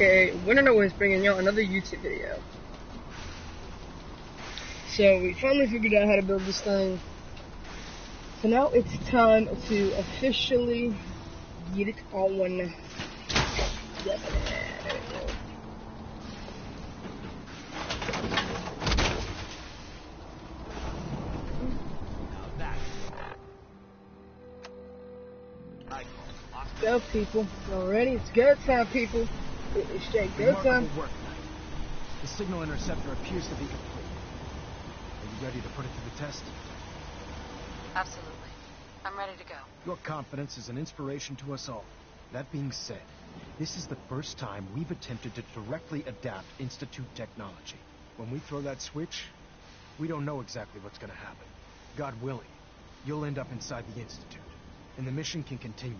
aka Winner is bringing y'all another YouTube video. So we finally figured out how to build this thing. So now it's time to officially get it on. Yep. There we go. Go, people. Already, it's go time, people. It's straight go time. Work. The signal interceptor appears to be complete. Are you ready to put it to the test? Absolutely. I'm ready to go. Your confidence is an inspiration to us all. That being said, this is the first time we've attempted to directly adapt Institute technology. When we throw that switch, we don't know exactly what's going to happen. God willing, you'll end up inside the Institute, and the mission can continue.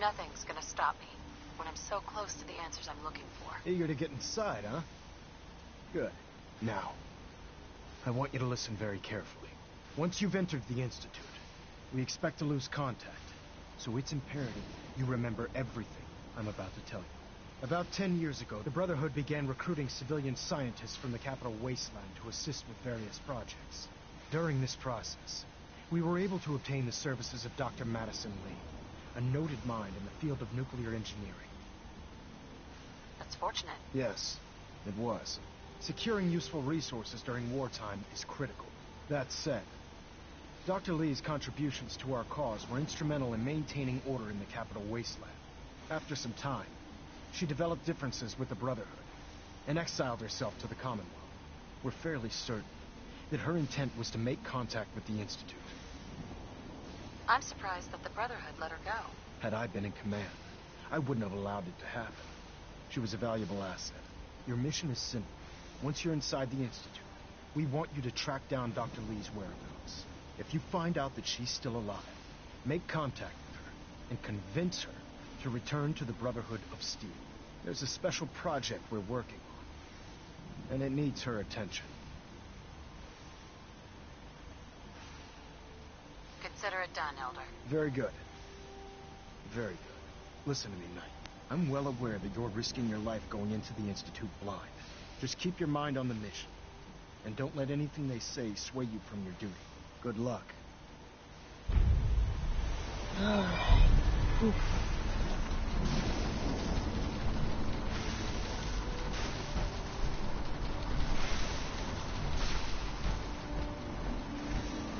Nothing's gonna stop me when I'm so close to the answers I'm looking for. Eager to get inside, huh? Good. Now, I want you to listen very carefully. Once you've entered the Institute, we expect to lose contact, so it's imperative you remember everything I'm about to tell you. About 10 years ago, the Brotherhood began recruiting civilian scientists from the capital wasteland to assist with various projects. During this process, we were able to obtain the services of Dr. Madison Lee, a noted mind in the field of nuclear engineering. That's fortunate. Yes, it was. Securing useful resources during wartime is critical. That said, Dr. Lee's contributions to our cause were instrumental in maintaining order in the capital wasteland. After some time, she developed differences with the Brotherhood and exiled herself to the Commonwealth. We're fairly certain that her intent was to make contact with the Institute. I'm surprised that the Brotherhood let her go. Had I been in command, I wouldn't have allowed it to happen. She was a valuable asset. Your mission is simple. Once you're inside the Institute, we want you to track down Dr. Lee's whereabouts. If you find out that she's still alive, make contact with her and convince her to return to the Brotherhood of Steel. There's a special project we're working on, and it needs her attention. Consider it done, Elder. Very good. Very good. Listen to me, Knight. I'm well aware that you're risking your life going into the Institute blind. Just keep your mind on the mission. And don't let anything they say sway you from your duty. Good luck.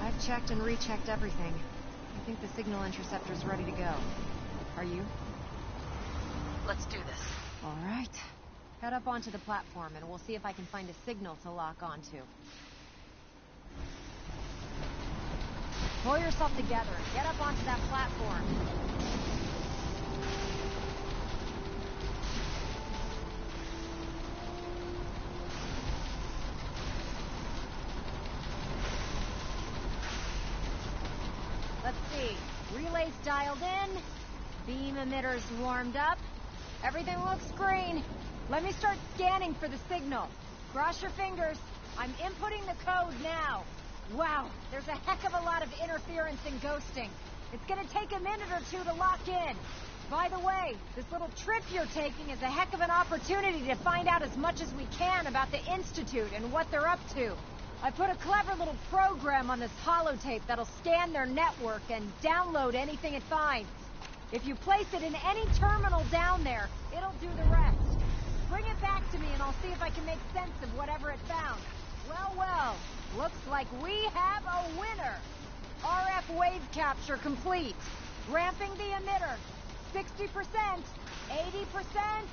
I've checked and rechecked everything. I think the signal interceptor's ready to go. Are you? Let's do this. All right. Head up onto the platform and we'll see if I can find a signal to lock onto. Pull yourself together and get up onto that platform. Let's see. Relays dialed in. Beam emitters warmed up. Everything looks green. Let me start scanning for the signal. Cross your fingers. I'm inputting the code now. Wow, there's a heck of a lot of interference and ghosting. It's gonna take a minute or two to lock in. By the way, this little trip you're taking is a heck of an opportunity to find out as much as we can about the Institute and what they're up to. I put a clever little program on this holotape that'll scan their network and download anything it finds. If you place it in any terminal down there, it'll do the rest. Bring it back to me and I'll see if I can make sense of whatever it found. Well, well, looks like we have a winner. RF wave capture complete. Ramping the emitter. 60%, 80%.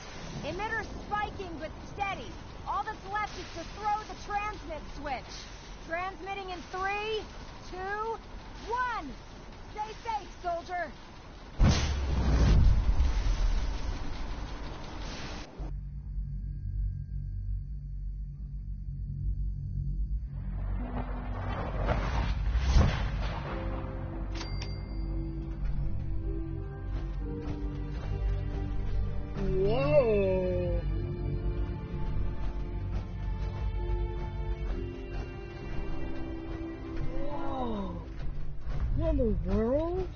Emitter spiking but steady. All that's left is to throw the transmit switch. Transmitting in 3, 2, 1. Stay safe, soldier. Whoa. Whoa. What in the world?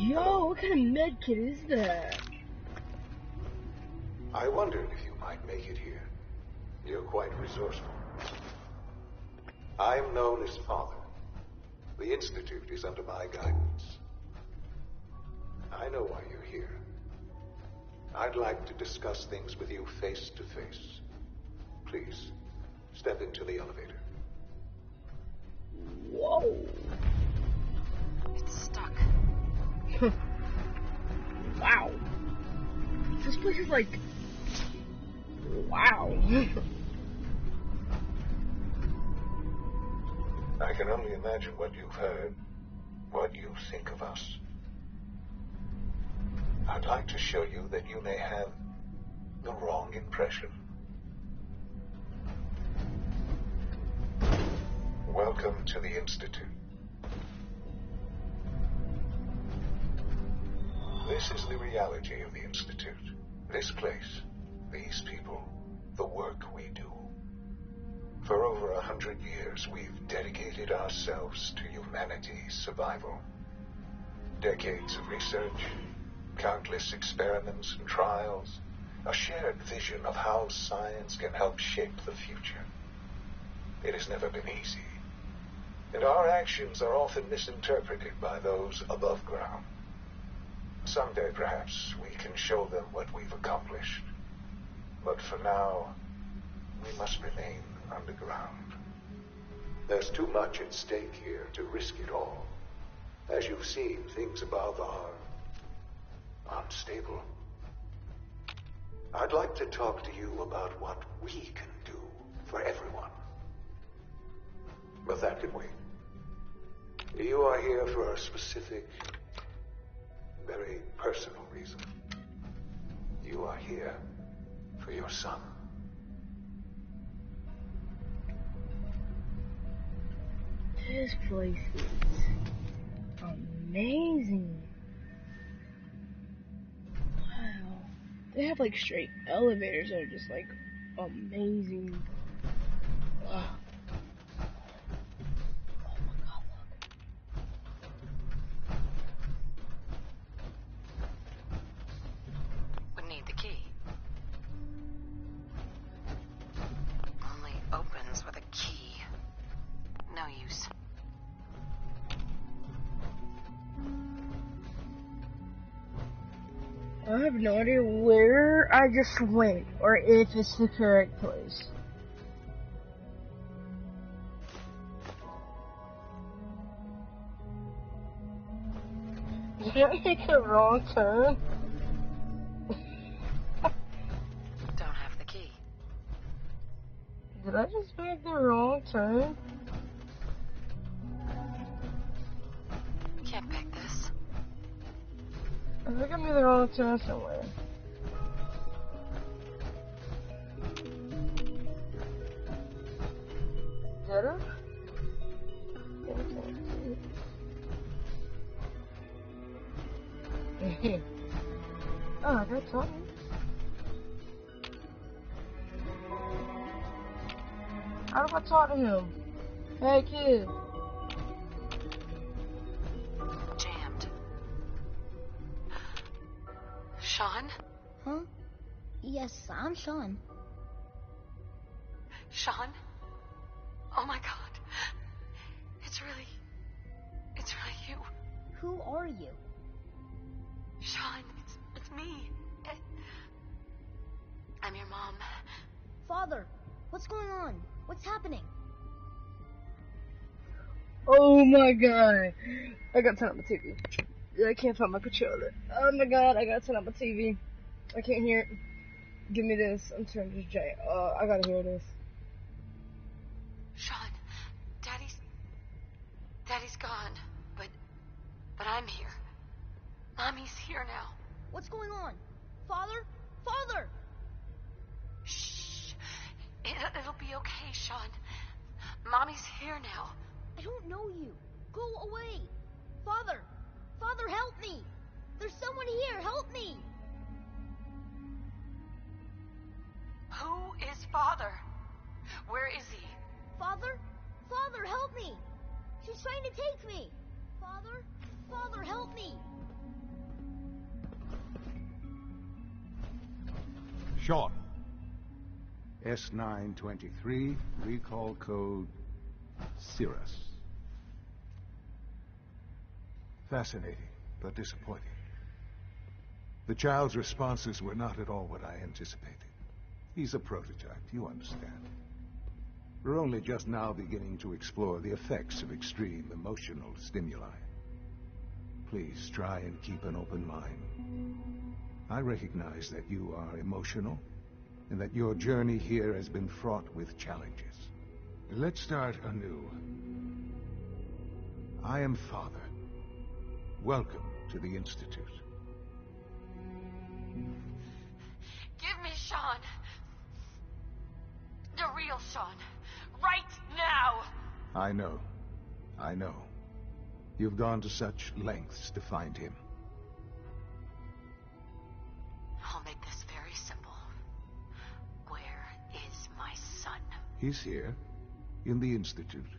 Yo, what kind of med kit is that? I wondered if you might make it here. You're quite resourceful. I'm known as Father. The Institute is under my guidance. I know why you're here. I'd like to discuss things with you face to face. Please, step into the elevator. Whoa. It's stuck. Wow. This place is like... Wow. I can only imagine what you've heard, what you think of us. I'd like to show you that you may have the wrong impression. Welcome to the Institute. This is the reality of the Institute. This place, these people, the work we do. For over 100 years, we've dedicated ourselves to humanity's survival. Decades of research, countless experiments and trials, a shared vision of how science can help shape the future. It has never been easy, and our actions are often misinterpreted by those above ground. Someday, perhaps, we can show them what we've accomplished. But for now, we must remain underground. There's too much at stake here to risk it all. As you've seen, things above are unstable. I'd like to talk to you about what we can do for everyone. But that can wait. You are here for a specific, very personal reason. You are here for your son. This place is amazing. Wow. They have like straight elevators that are just like amazing. Wow. Oh my god, look. Would need the key. Only opens with a key. No use. I have no idea where I just went or if it's the correct place. Did I make a wrong turn? Don't have the key. Did I just make the wrong turn? Can't pick this. I think I made the wrong turn somewhere. Did I? Oh, I got something. How do I talk to him? Hey, kid. Jammed. Sean? Huh? Yes, I'm Sean. Sean? Oh my god. It's really you. Who are you? Sean, it's me. I'm your mom. Father, what's going on? What's happening? Oh my god. I gotta turn on my TV. I can't find my controller. Oh my god, I gotta turn on my TV. I can't hear it. Give me this. I'm turning this J. I gotta hear this. Sean, Daddy's gone, but I'm here. Mommy's here now. What's going on? Father? Father! Shh. It'll be okay, Sean. Mommy's here now. I don't know you. Go away. Father! Father, help me! There's someone here. Help me! Who is Father? Where is he? Father? Father, help me! She's trying to take me! Father? Father, help me! Sean. S923, recall code Cirrus. Fascinating, but disappointing. The child's responses were not at all what I anticipated. He's a prototype, you understand. We're only just now beginning to explore the effects of extreme emotional stimuli. Please try and keep an open mind. I recognize that you are emotional, and that your journey here has been fraught with challenges. Let's start anew. I am Father. Welcome to the Institute. Give me Sean. The real Sean. Right now! I know. I know. You've gone to such lengths to find him. I'll make this very simple. Where is my son? He's here, in the Institute.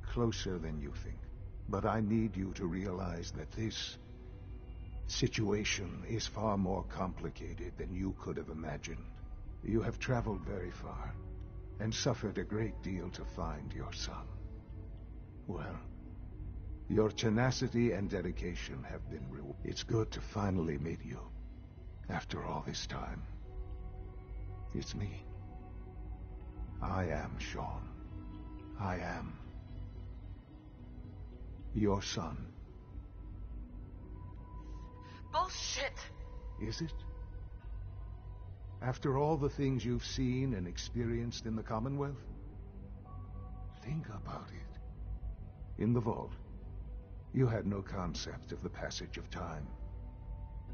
Closer than you think. But I need you to realize that this situation is far more complicated than you could have imagined. You have traveled very far, and suffered a great deal to find your son. Well, your tenacity and dedication have been rewarded. It's good to finally meet you, after all this time. It's me. I am Sean. I am your son. Bullshit! Is it? After all the things you've seen and experienced in the Commonwealth? Think about it. In the vault, you had no concept of the passage of time.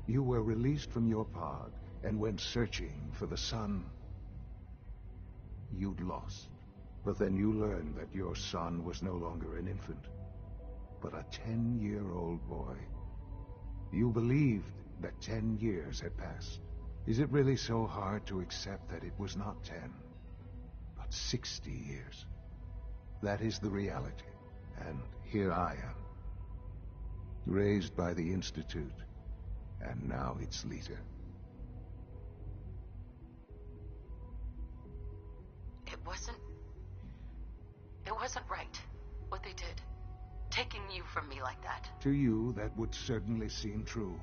You were released from your pod and went searching for the son you'd lost. But then you learned that your son was no longer an infant, but a 10-year-old boy. You believed that 10 years had passed. Is it really so hard to accept that it was not 10, but 60 years? That is the reality. And here I am, raised by the Institute, and now its leader. It wasn't right, what they did. Taking you from me like that. To you, that would certainly seem true.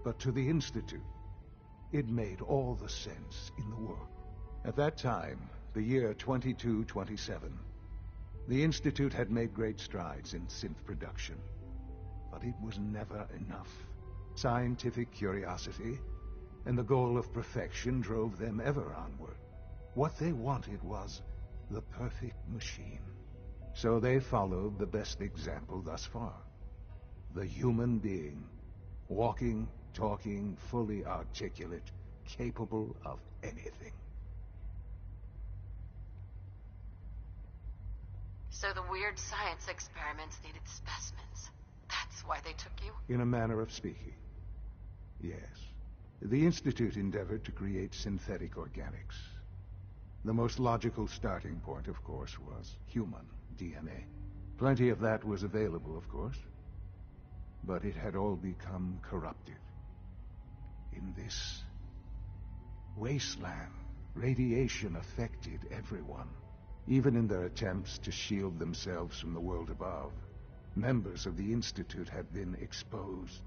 But to the Institute, it made all the sense in the world. At that time, the year 2227, the Institute had made great strides in synth production. But it was never enough. Scientific curiosity and the goal of perfection drove them ever onward. What they wanted was the perfect machine. So they followed the best example thus far. The human being. Walking, talking, fully articulate, capable of anything. So the weird science experiments needed specimens. That's why they took you? In a manner of speaking, yes. The Institute endeavored to create synthetic organics. The most logical starting point, of course, was human DNA. Plenty of that was available, of course. But it had all become corrupted. In this wasteland, radiation affected everyone. Even in their attempts to shield themselves from the world above, members of the Institute had been exposed.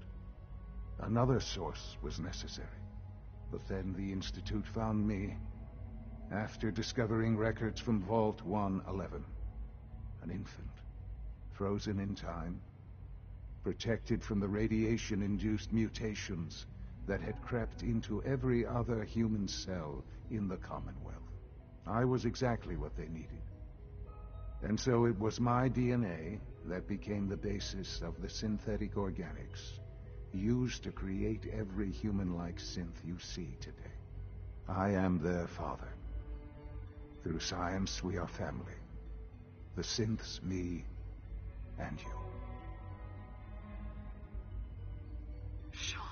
Another source was necessary. But then the Institute found me after discovering records from Vault 111. An infant, frozen in time, protected from the radiation-induced mutations that had crept into every other human cell in the Commonwealth. I was exactly what they needed. And so it was my DNA that became the basis of the synthetic organics used to create every human-like synth you see today. I am their father. Through science, we are family. The synths, me, and you. Sean.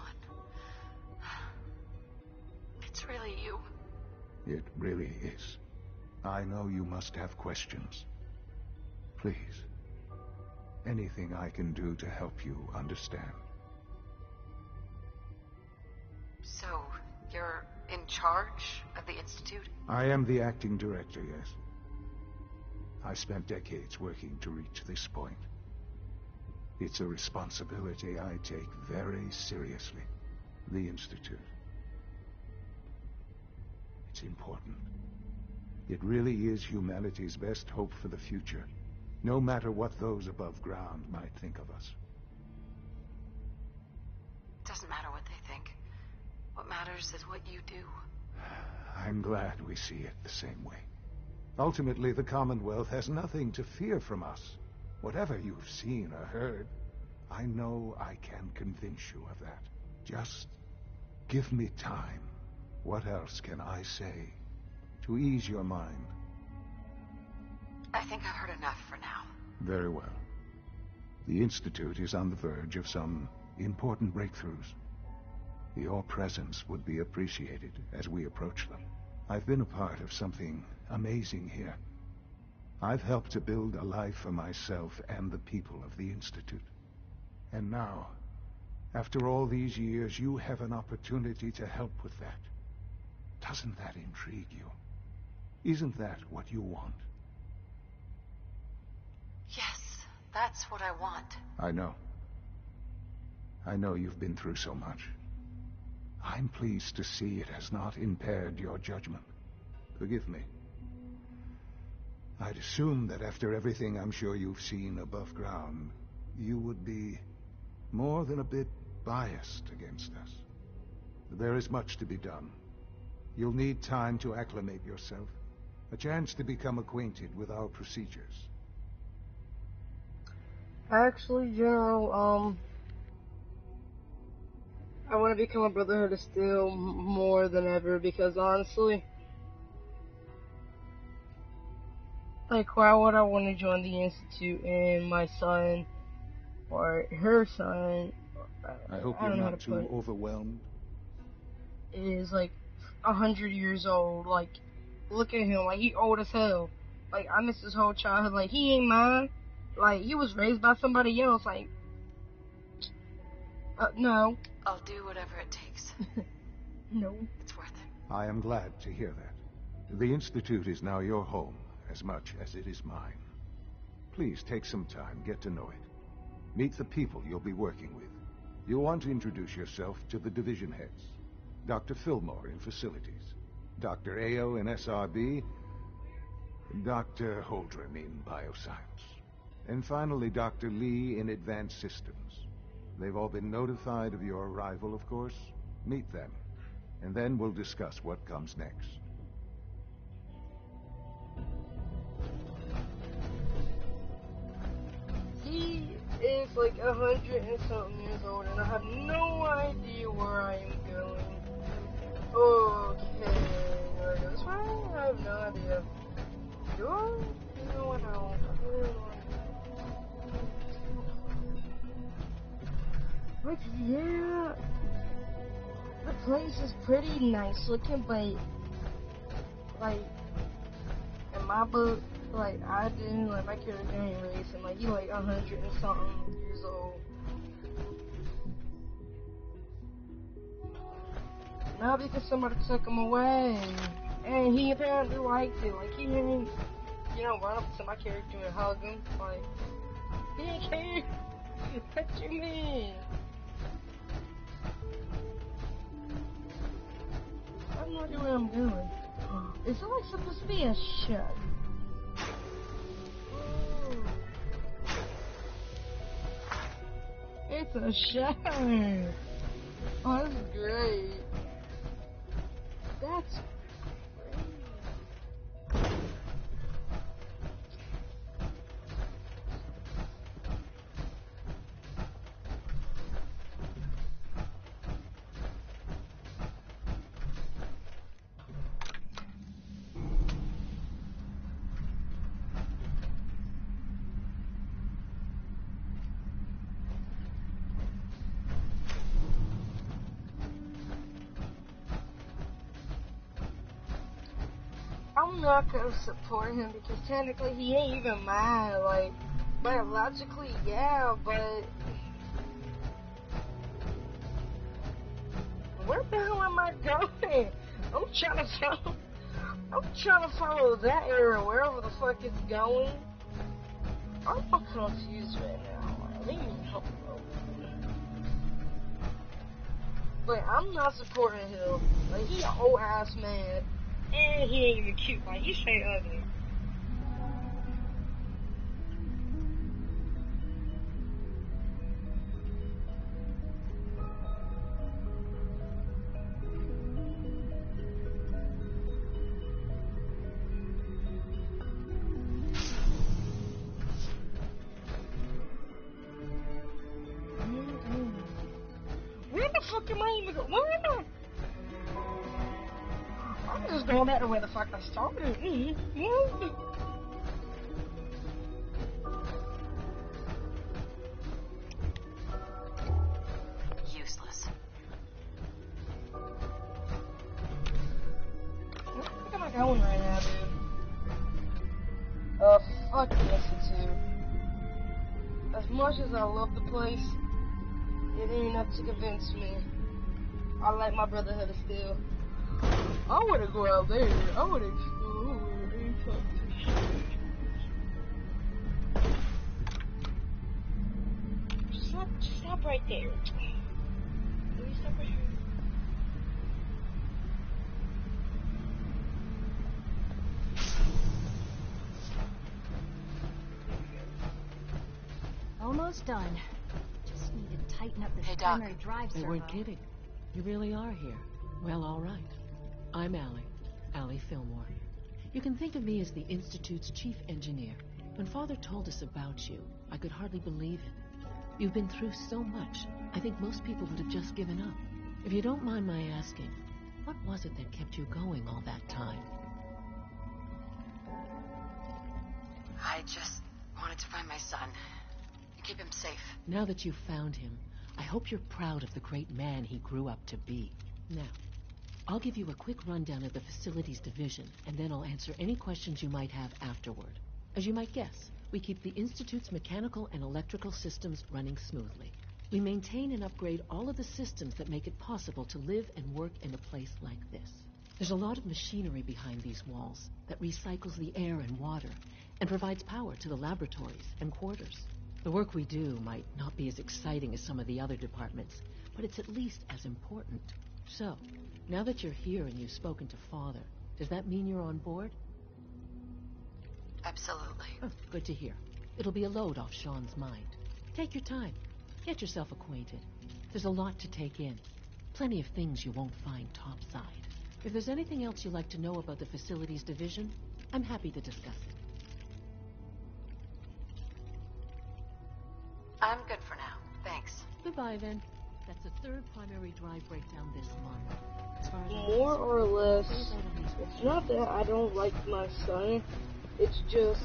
It's really you. It really is. I know you must have questions. Please. Anything I can do to help you understand. So, you're in charge of the Institute? I am the acting director, yes. I spent decades working to reach this point. It's a responsibility I take very seriously. The Institute. It's important. It really is humanity's best hope for the future, no matter what those above ground might think of us. Doesn't matter what they think. What matters is what you do. I'm glad we see it the same way. Ultimately, the Commonwealth has nothing to fear from us. Whatever you've seen or heard, I know I can convince you of that. Just give me time. What else can I say to ease your mind? I think I've heard enough for now. Very well. The Institute is on the verge of some important breakthroughs. Your presence would be appreciated as we approach them. I've been a part of something amazing here. I've helped to build a life for myself and the people of the Institute. And now, after all these years, you have an opportunity to help with that. Doesn't that intrigue you? Isn't that what you want? Yes, that's what I want. I know. I know you've been through so much. I'm pleased to see it has not impaired your judgment. Forgive me. I'd assumed that after everything I'm sure you've seen above ground, you would be more than a bit biased against us. There is much to be done. You'll need time to acclimate yourself, a chance to become acquainted with our procedures. Actually, General, I want to become a Brotherhood of Steel more than ever because honestly, like, why would I want to join the Institute and my son, or her son, I hope I you're don't know how not to put too it, overwhelmed. is like 100 years old. Like, look at him, like, he old as hell. Like, I miss his whole childhood. Like, he ain't mine. Like, he was raised by somebody else. Like, no. I'll do whatever it takes. No. It's worth it. I am glad to hear that. The Institute is now your home as much as it is mine. Please take some time, get to know it. Meet the people you'll be working with. You'll want to introduce yourself to the division heads. Dr. Fillmore in facilities, Dr. Ayo in SRB, Dr. Holdren in bioscience, and finally Dr. Lee in advanced systems. They've all been notified of your arrival, of course. Meet them, and then we'll discuss what comes next. He is like 100 and something years old, and I have no idea where I am going. Okay, do I go this way? I have no idea. Do I? No, I don't. But yeah, the place is pretty nice looking, but like in my book, like I didn't like my character ain't racing. Like he like 100 and something years old. Now because somebody took him away, and he apparently liked it. Like he didn't, run up to my character and hug him. Like he didn't care. What you mean? I have no idea what I'm doing. Is it like supposed to be a shot? It's a shot. Oh, that's great. That's great. I'm not gonna support him because technically he ain't even mine. Like, biologically, yeah, but where the hell am I going? I'm trying to follow that arrow wherever the fuck it's going. I'm confused right now. I need help. But I'm not supporting him. Like, he an old ass man. And he ain't even cute. Like, he's straight ugly. Where the fuck am I even going? Where am I? I'm just going back to where the fuck I started. Useless. Where the fuck am I going right now, dude? Fuck the Institute. As much as I love the place, it ain't enough to convince me. I like my brotherhood of steel. I wanna go out there. I wanna explore and talk to shit. Stop right there. Will you stop right here? Almost done. Just need to tighten up this Hey, Doc. primary drive They servo. weren't kidding. You really are here. Well, all right. I'm Allie Fillmore. You can think of me as the Institute's chief engineer. When Father told us about you, I could hardly believe it. You've been through so much, I think most people would have just given up. If you don't mind my asking, what was it that kept you going all that time? I just wanted to find my son and keep him safe. Now that you've found him, I hope you're proud of the great man he grew up to be. Now, I'll give you a quick rundown of the Facilities Division, and then I'll answer any questions you might have afterward. As you might guess, we keep the Institute's mechanical and electrical systems running smoothly. We maintain and upgrade all of the systems that make it possible to live and work in a place like this. There's a lot of machinery behind these walls that recycles the air and water and provides power to the laboratories and quarters. The work we do might not be as exciting as some of the other departments, but it's at least as important. So, now that you're here and you've spoken to Father, does that mean you're on board? Absolutely. Oh, good to hear. It'll be a load off Sean's mind. Take your time. Get yourself acquainted. There's a lot to take in. Plenty of things you won't find topside. If there's anything else you'd like to know about the Facilities Division, I'm happy to discuss it. I'm good for now. Thanks. Goodbye, then. That's the third primary drive breakdown this month. As far as More or less, it's not that I don't like my son. It's just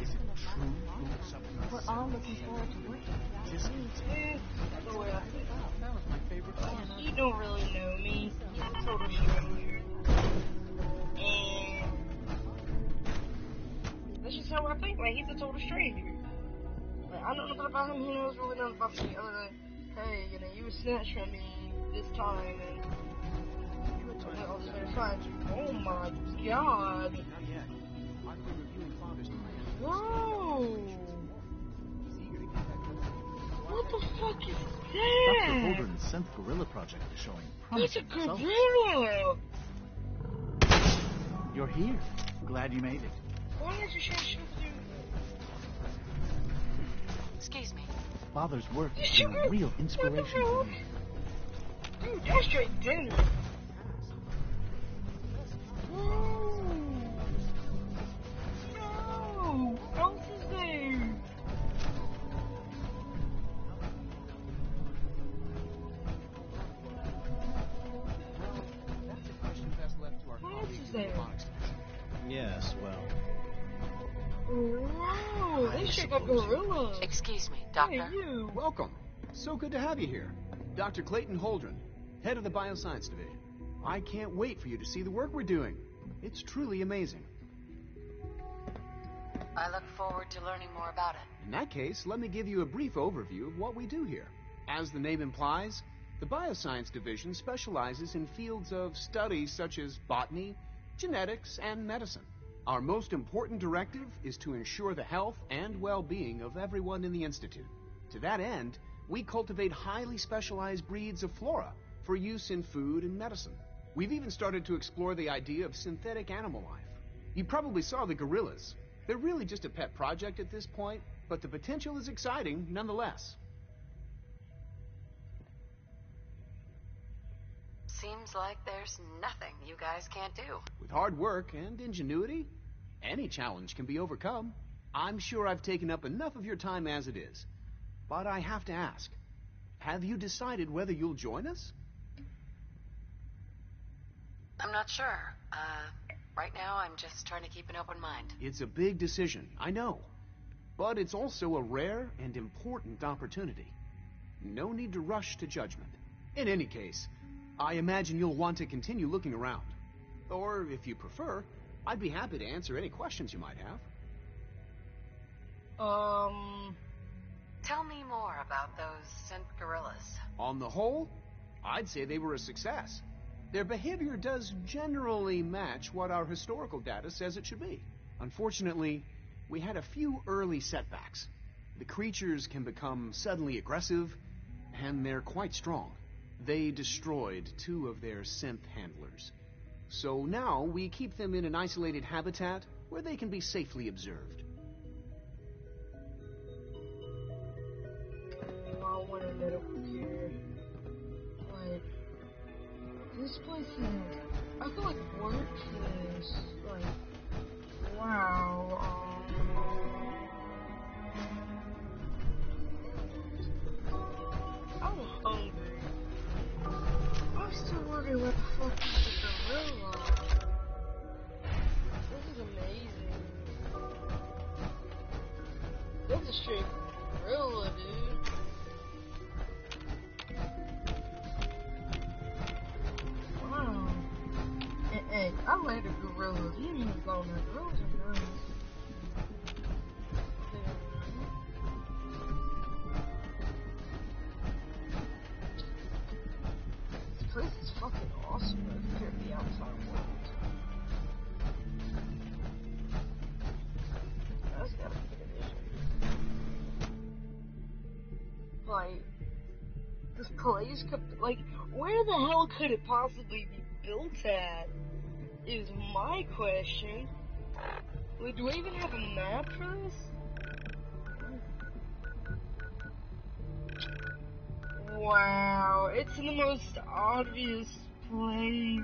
Is it true food supplements? We're all looking forward to working Just that's the way I think. that was my favorite food. He don't really know me. He's a total stranger. And that's just how I think. Like, he's a total stranger. Like, I know nothing about him. He knows really nothing about me other than, hey, you know, you were snatched from me this time, and I'll just find you. Oh my god. Not yet. I've been reviewing Father's plans. Whoa. He's eager to get back to What the fuck is Dr. that? Holden's synth gorilla project is showing That's a promising results. gorilla. You're here. Glad you made it. Why did you shoot through? Excuse me. Father's work You has shoot been a me? real What the inspiration hell? for me. Dude, that's straight dangerous. Whoa. No. How else is there? That's a question best left to our What else colleagues is in the there? robotics division. Yes, well. Whoa, they shit got gorillas. Excuse me, Hey, Doctor. you. Welcome. So good to have you here. Dr. Clayton Holdren, head of the Bioscience Division. I can't wait for you to see the work we're doing. It's truly amazing. I look forward to learning more about it. In that case, let me give you a brief overview of what we do here. As the name implies, The Bioscience Division specializes in fields of study such as botany, genetics, and medicine. Our most important directive is to ensure the health and well-being of everyone in the Institute. To that end, we cultivate highly specialized breeds of flora for use in food and medicine. We've even started to explore the idea of synthetic animal life. You probably saw the gorillas. They're really just a pet project at this point, but the potential is exciting nonetheless. Seems like there's nothing you guys can't do. With hard work and ingenuity, any challenge can be overcome. I'm sure I've taken up enough of your time as it is. But I have to ask, have you decided whether you'll join us? I'm not sure. Right now I'm just trying to keep an open mind. It's a big decision, I know. But it's also a rare and important opportunity. No need to rush to judgment. In any case, I imagine you'll want to continue looking around. Or, if you prefer, I'd be happy to answer any questions you might have. Tell me more about those synth gorillas. On the whole, I'd say they were a success. Their behavior does generally match what our historical data says it should be. Unfortunately, we had a few early setbacks. The creatures can become suddenly aggressive, and they're quite strong. They destroyed 2 of their synth handlers. So now we keep them in an isolated habitat where they can be safely observed. I want a medical care. Like, this place is, I feel like work is, like, wow, I'm hungry. I'm still wondering what the fuck is the gorilla. This is amazing. That's a straight gorilla, dude. Wow. Hey, I like the gorillas. You even go there. Gorillas are nice. This place is fucking awesome compared to the outside world. That's gotta be the vision. Like, this place could, like, where the hell could it possibly be built at? Is my question. Like, do I even have a map for this? Wow, it's in the most obvious place.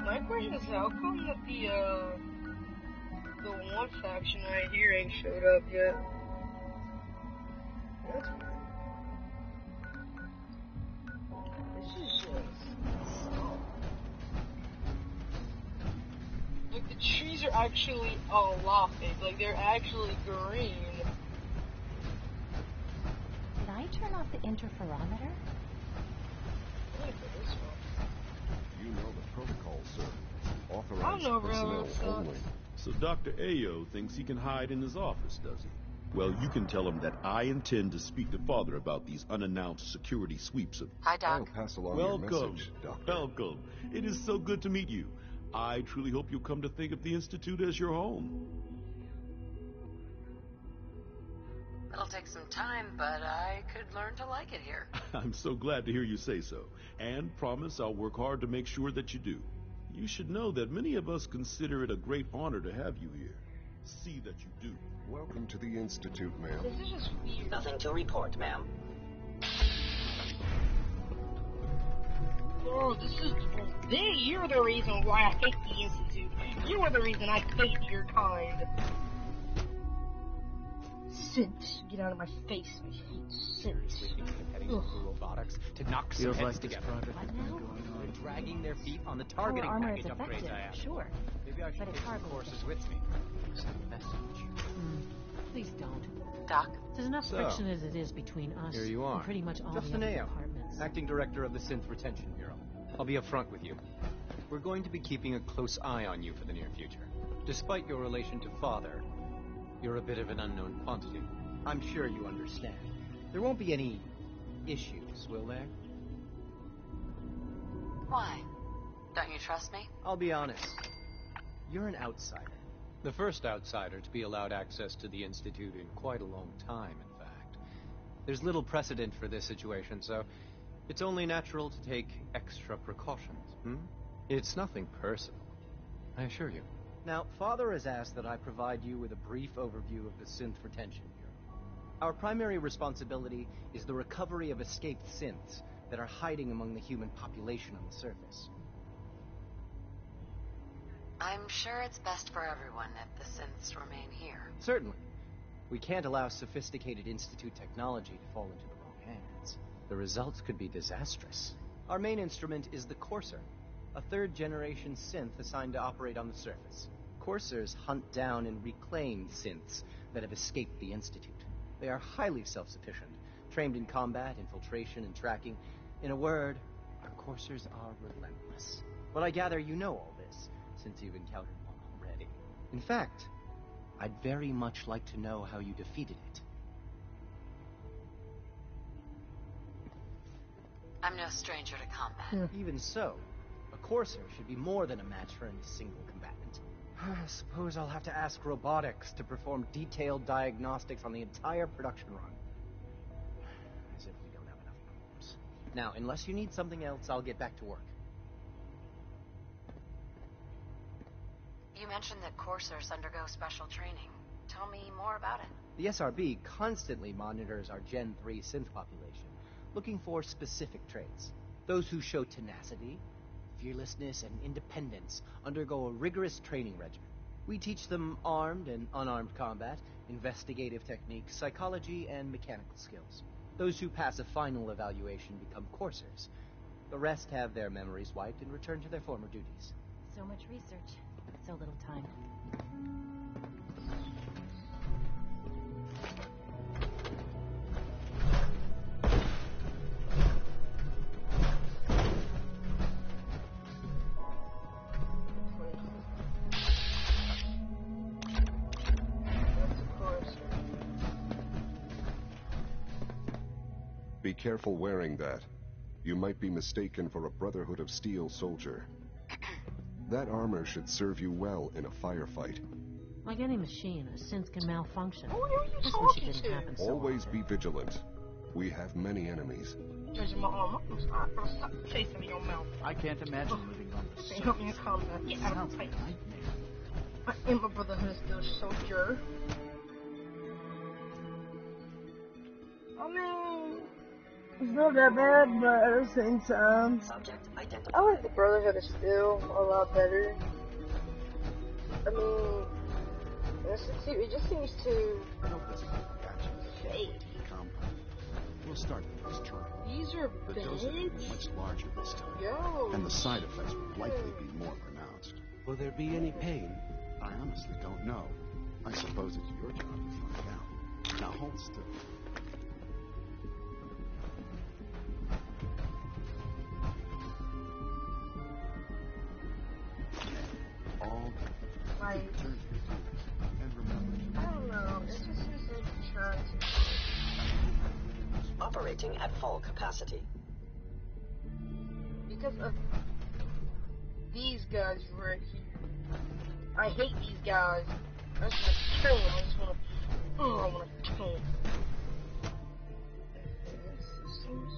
My question is, how come that the one faction right here ain't showed up yet? That's weird. This is just snow. Like, the trees are actually alive. Like, they're actually green. Did I turn off the interferometer? Look at this one. You know the protocol, sir. I Authorized don't know, personnel bro. only. So Dr. Ayo thinks he can hide in his office, does he? Well, you can tell him that I intend to speak to Father about these unannounced security sweeps of... Hi, Doc. I'll pass along your message, Doctor. Welcome. It is so good to meet you. I truly hope you'll come to think of the Institute as your home. It'll take some time, but I could learn to like it here. I'm so glad to hear you say so, and promise I'll work hard to make sure that you do. You should know that many of us consider it a great honor to have you here. See that you do. Welcome to the Institute, ma'am. This is just weird. Nothing to report, ma'am. Bro, you're the reason why I hate the Institute. You are the reason I hate your kind. Synths, get out of my face. I hate synths. Seriously thinking of heading over robotics to knock some Feels heads like this together. project What has been now? going on. They're dragging their feet on the Core targeting armor is package upgrades effective, I have. sure. Maybe I should But it's take some hardly courses with me. It's a message. Please don't. Doc, There's enough So, friction as it is between us Here you are. and pretty much all Justin the other Ayo, departments. Acting Director of the Synth Retention Bureau. I'll be upfront with you. We're going to be keeping a close eye on you for the near future. Despite your relation to Father, you're a bit of an unknown quantity. I'm sure you understand. There won't be any issues, will there? Why? Don't you trust me? I'll be honest. You're an outsider. The first outsider to be allowed access to the Institute in quite a long time, in fact. There's little precedent for this situation, so it's only natural to take extra precautions, It's nothing personal, I assure you. Now, Father has asked that I provide you with a brief overview of the Synth Retention Bureau. Our primary responsibility is the recovery of escaped synths that are hiding among the human population on the surface. I'm sure it's best for everyone that the synths remain here. Certainly. We can't allow sophisticated Institute technology to fall into the wrong hands. The results could be disastrous. Our main instrument is the Courser, a third-generation synth assigned to operate on the surface. Coursers hunt down and reclaim synths that have escaped the Institute. They are highly self-sufficient, trained in combat, infiltration, and tracking. In a word, our Coursers are relentless. But I gather you know all this, since you've encountered one already. In fact, I'd very much like to know how you defeated it. I'm no stranger to combat. Even so, a Courser should be more than a match for any single combatant. I suppose I'll have to ask robotics to perform detailed diagnostics on the entire production run. As if we don't have enough problems. Now, unless you need something else, I'll get back to work. You mentioned that coursers undergo special training. Tell me more about it. The SRB constantly monitors our Gen 3 synth population, looking for specific traits. Those who show tenacity, fearlessness, and independence undergo a rigorous training regimen. We teach them armed and unarmed combat, investigative techniques, psychology, and mechanical skills. Those who pass a final evaluation become coursers. The rest have their memories wiped and return to their former duties. So much research, so little time. Be careful wearing that. You might be mistaken for a Brotherhood of Steel soldier. That armor should serve you well in a firefight. Like any machine, a synth can malfunction. Who are you Just wish it talking didn't to? happen so Always often. be vigilant. We have many enemies. There's my arm. Stop chasing me your mouth. I can't imagine living on the Help me in surface. combat. Get out of Sounds the like fight. a nightmare. I am a Brotherhood of Steel soldier. I mean, it's not that bad, but at the same time, I like the Brotherhood of Steel a lot better. I mean, it just seems to I hope this is a reaction to the fade. compound. We'll start with this charge. These are The big. dosage will be much larger this time. Yo. And the side effects will likely be more pronounced. Will there be any pain? I honestly don't know. I suppose it's your job to find out. Now hold still. All Like, return to your duties. And remember, I don't know. It just seems like you're trying to. Operating at full capacity. Because of these guys right here. I hate these guys. I just want to kill them. I want to kill them. This seems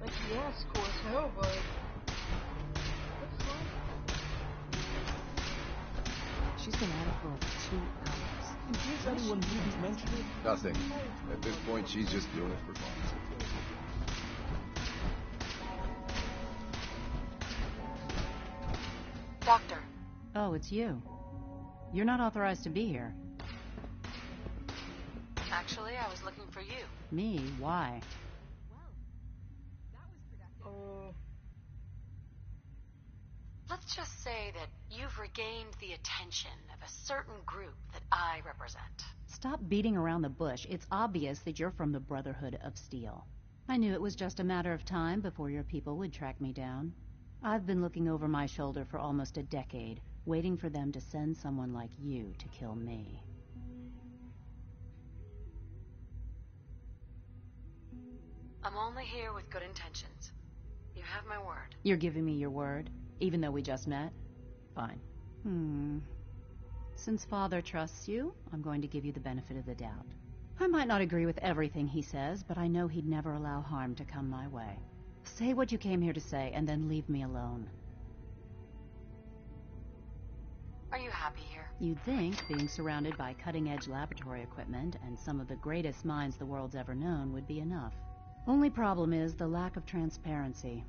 like yes, of course, no, but what's wrong? She's been at it for over 2 hours. In case anyone didn't mention it, Nothing. At this point, she's just doing it for fun. Doctor, Oh, it's you. You're not authorized to be here. actually, I was looking for you. Me? Why? Oh, Let's just say that you've regained the attention of a certain group that I represent. Stop beating around the bush. It's obvious that you're from the Brotherhood of Steel. I knew it was just a matter of time before your people would track me down. I've been looking over my shoulder for almost a decade, waiting for them to send someone like you to kill me. I'm only here with good intentions. You have my word. You're giving me your word, even though we just met? Fine. Since Father trusts you, I'm going to give you the benefit of the doubt. I might not agree with everything he says, but I know he'd never allow harm to come my way. Say what you came here to say, and then leave me alone. Are you happy here? You'd think being surrounded by cutting-edge laboratory equipment and some of the greatest minds the world's ever known would be enough. Only problem is the lack of transparency.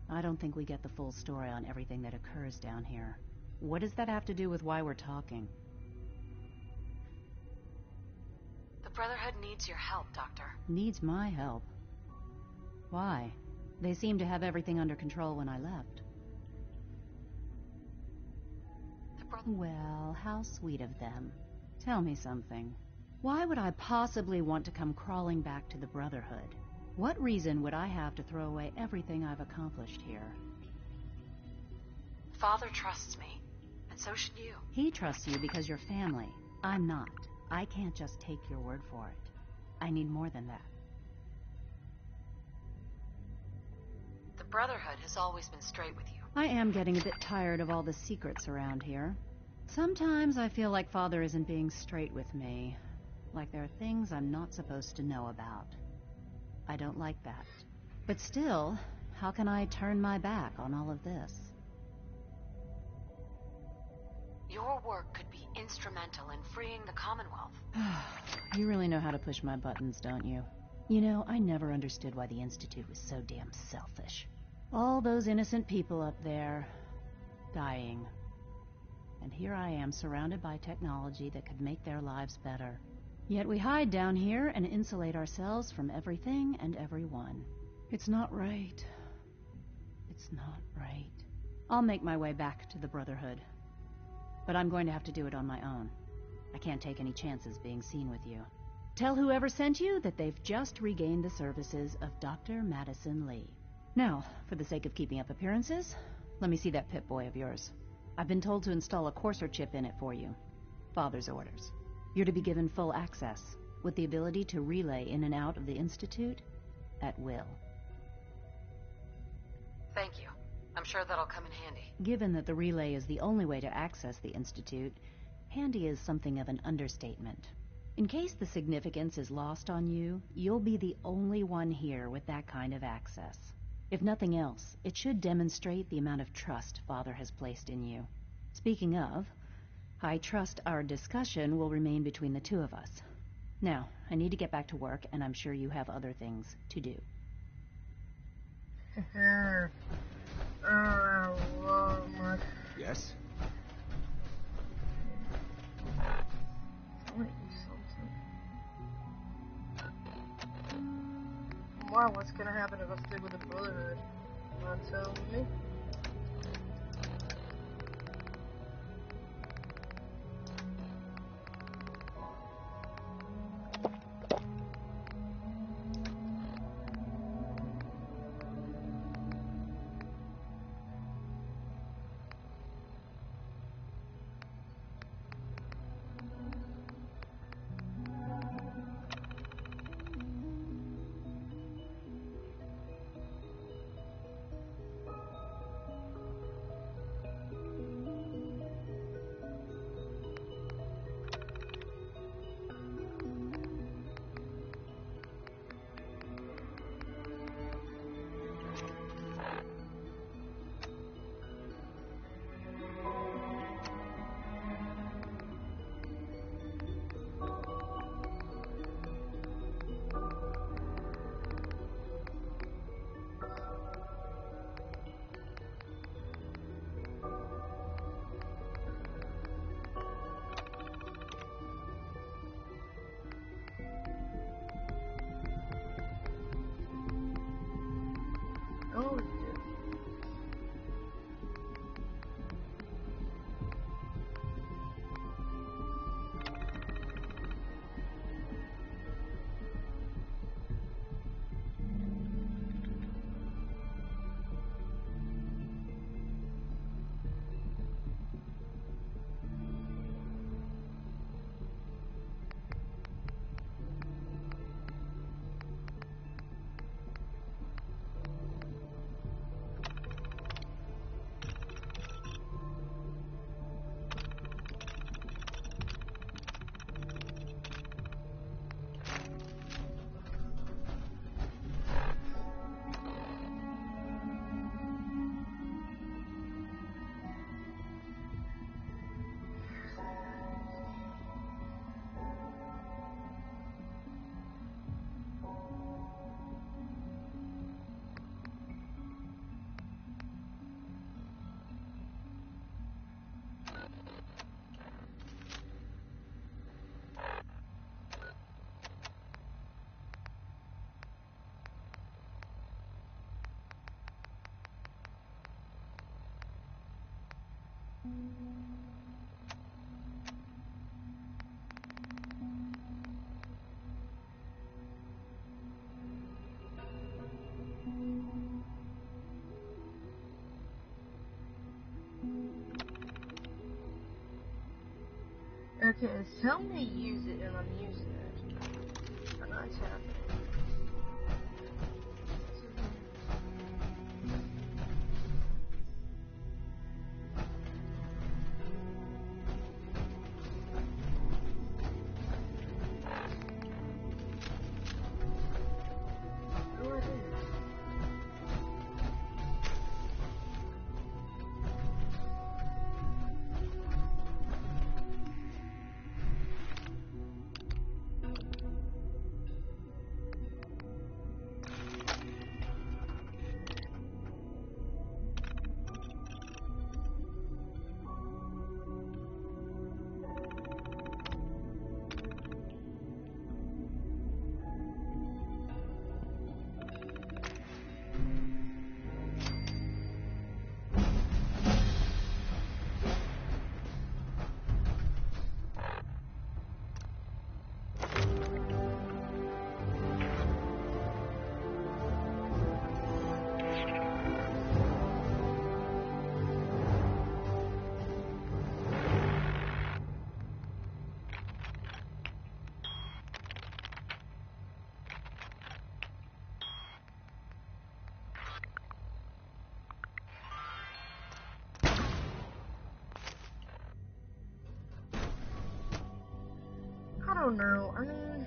I don't think we get the full story on everything that occurs down here. What does that have to do with why we're talking? The Brotherhood needs your help, Doctor. Needs my help? Why? They seemed to have everything under control when I left. Well, how sweet of them. Tell me something. Why would I possibly want to come crawling back to the Brotherhood? What reason would I have to throw away everything I've accomplished here? Father trusts me, and so should you. He trusts you because you're family. I'm not. I can't just take your word for it. I need more than that. The Brotherhood has always been straight with you. I am getting a bit tired of all the secrets around here. Sometimes I feel like Father isn't being straight with me. Like there are things I'm not supposed to know about. I don't like that. But still, how can I turn my back on all of this? Your work could be instrumental in freeing the Commonwealth. You really know how to push my buttons, don't you? You know, I never understood why the Institute was so damn selfish. All those innocent people up there, dying. And here I am, surrounded by technology that could make their lives better. Yet we hide down here and insulate ourselves from everything and everyone. It's not right. It's not right. I'll make my way back to the Brotherhood. But I'm going to have to do it on my own. I can't take any chances being seen with you. Tell whoever sent you that they've just regained the services of Dr. Madison Lee. Now, for the sake of keeping up appearances, let me see that Pip-Boy of yours. I've been told to install a courser chip in it for you. Father's orders. You're to be given full access, with the ability to relay in and out of the Institute at will. Thank you. I'm sure that'll come in handy. Given that the relay is the only way to access the Institute, handy is something of an understatement. In case the significance is lost on you, you'll be the only one here with that kind of access. If nothing else, it should demonstrate the amount of trust Father has placed in you. Speaking of, I trust our discussion will remain between the two of us. Now, I need to get back to work, and I'm sure you have other things to do. Yes? Why? What's gonna happen if I stick with the Brotherhood? Not telling me. Okay, tell me to use it and I'm using it. And that's happening. I don't know, I mean,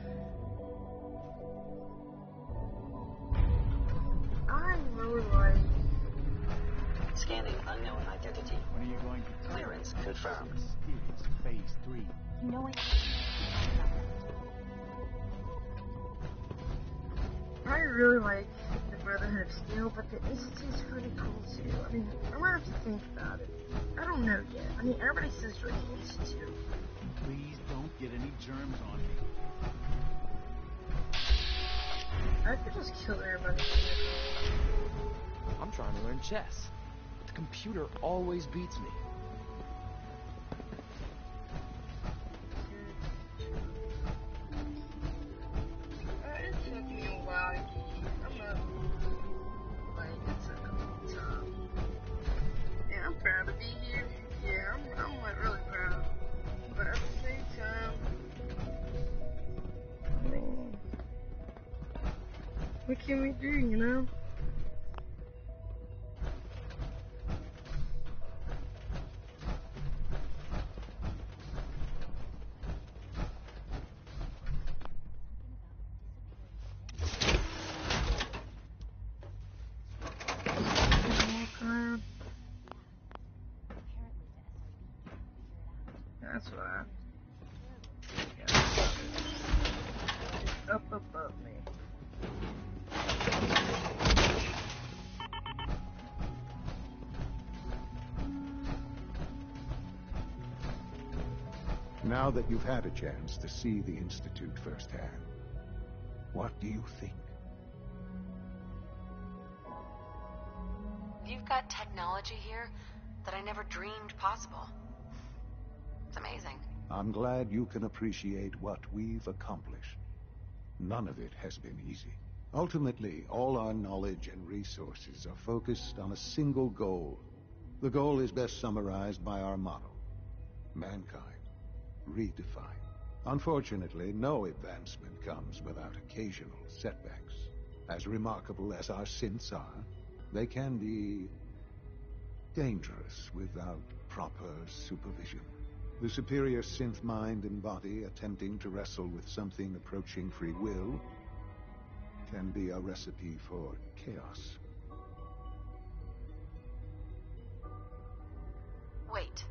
I really like... Scanning unknown identity. When are you going to clearance confirmed? Experience phase 3. You know what? I really like the Brotherhood of Steel, but the Institute's pretty cool too. I mean, I'm gonna have to think about it. I don't know yet. I mean, everybody says join the Institute. Please don't get any germs on me. I could just kill everybody. I'm trying to learn chess, but the computer always beats me. It took me a while to get. I'm not like it took a long time. And I'm proud to be here. Yeah, I'm like really proud. But at the same time, I mean, what can we do, you know? That's what I... Yeah. Up above me. Now that you've had a chance to see the Institute firsthand, what do you think? You've got technology here that I never dreamed possible. It's amazing. I'm glad you can appreciate what we've accomplished. None of it has been easy. Ultimately, all our knowledge and resources are focused on a single goal. The goal is best summarized by our motto: mankind redefined. Unfortunately, no advancement comes without occasional setbacks. As remarkable as our synths are, they can be dangerous without proper supervision. The superior synth mind and body attempting to wrestle with something approaching free will can be a recipe for chaos. Wait.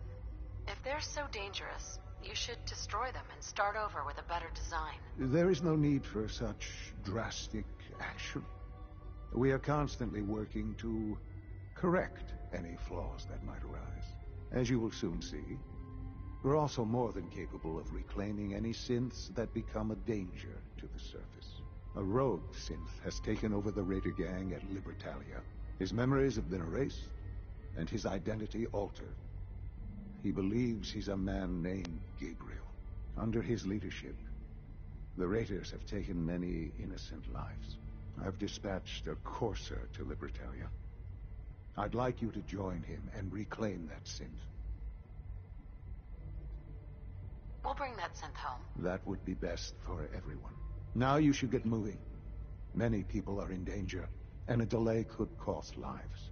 If they're so dangerous, you should destroy them and start over with a better design. There is no need for such drastic action. We are constantly working to correct any flaws that might arise. As you will soon see, we're also more than capable of reclaiming any synths that become a danger to the surface. A rogue synth has taken over the Raider gang at Libertalia. His memories have been erased, and his identity altered. He believes he's a man named Gabriel. Under his leadership, the Raiders have taken many innocent lives. I've dispatched a courser to Libertalia. I'd like you to join him and reclaim that synth. We'll bring that synth home. That would be best for everyone. Now you should get moving. Many people are in danger, and a delay could cost lives.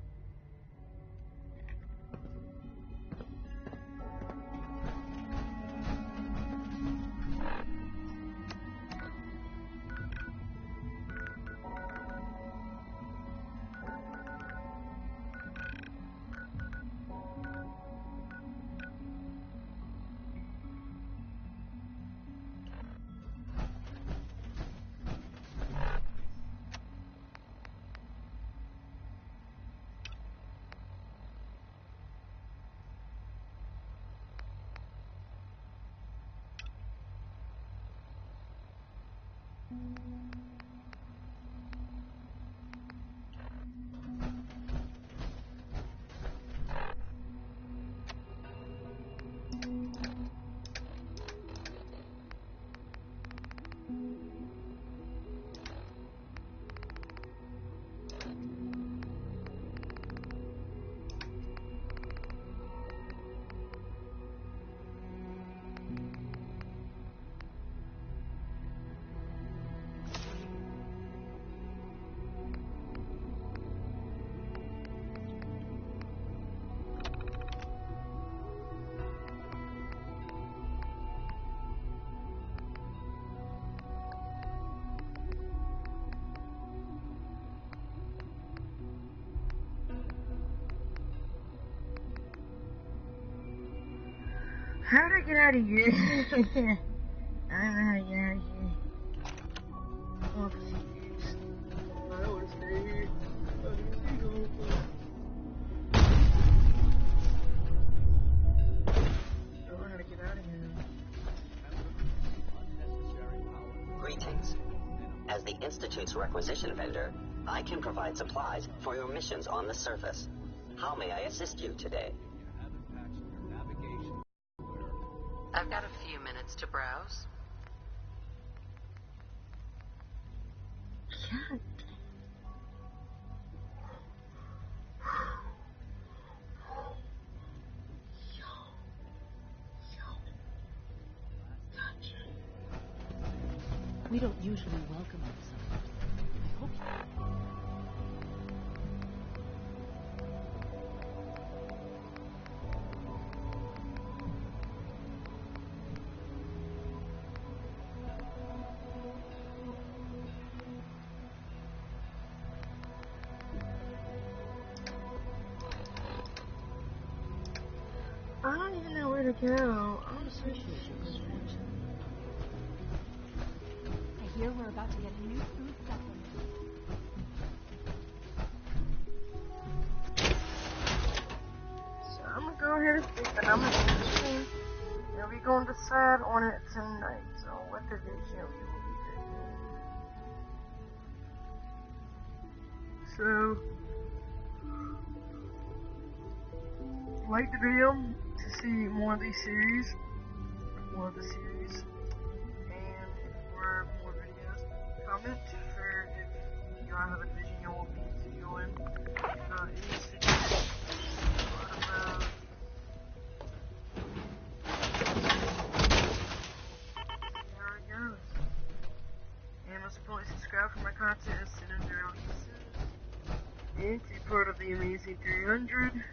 How did I get out of here? I don't know how to get out of here. Oh, confused. I don't want to stay here. I don't know how to get out of here. Greetings. As the Institute's requisition vendor, I can provide supplies for your missions on the surface. How may I assist you today? I've got a few minutes to browse. God. We don't usually welcome outsiders. I hope I don't even know where to go. I'm so I hear we're about to get a new food supplement. So I'm gonna go ahead and sleep, and I'm gonna end the stream. And we're going to decide on it tonight. So what division we will be in. So like the video to see more of these series, more of the series, and for more videos. Comment for if y'all have a division you want me to join. Any suggestions? There it goes. And most importantly, subscribe for my content as soon as it releases. And to be part of the amazing 300.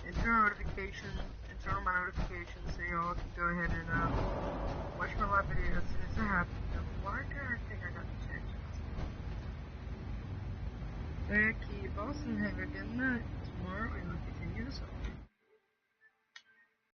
And turn on notifications, and turn on my notifications so y'all can go ahead and watch my live videos as soon as they happen. Why do I think I got the check? Okay, boss, and have a good night. Tomorrow we will continue this on.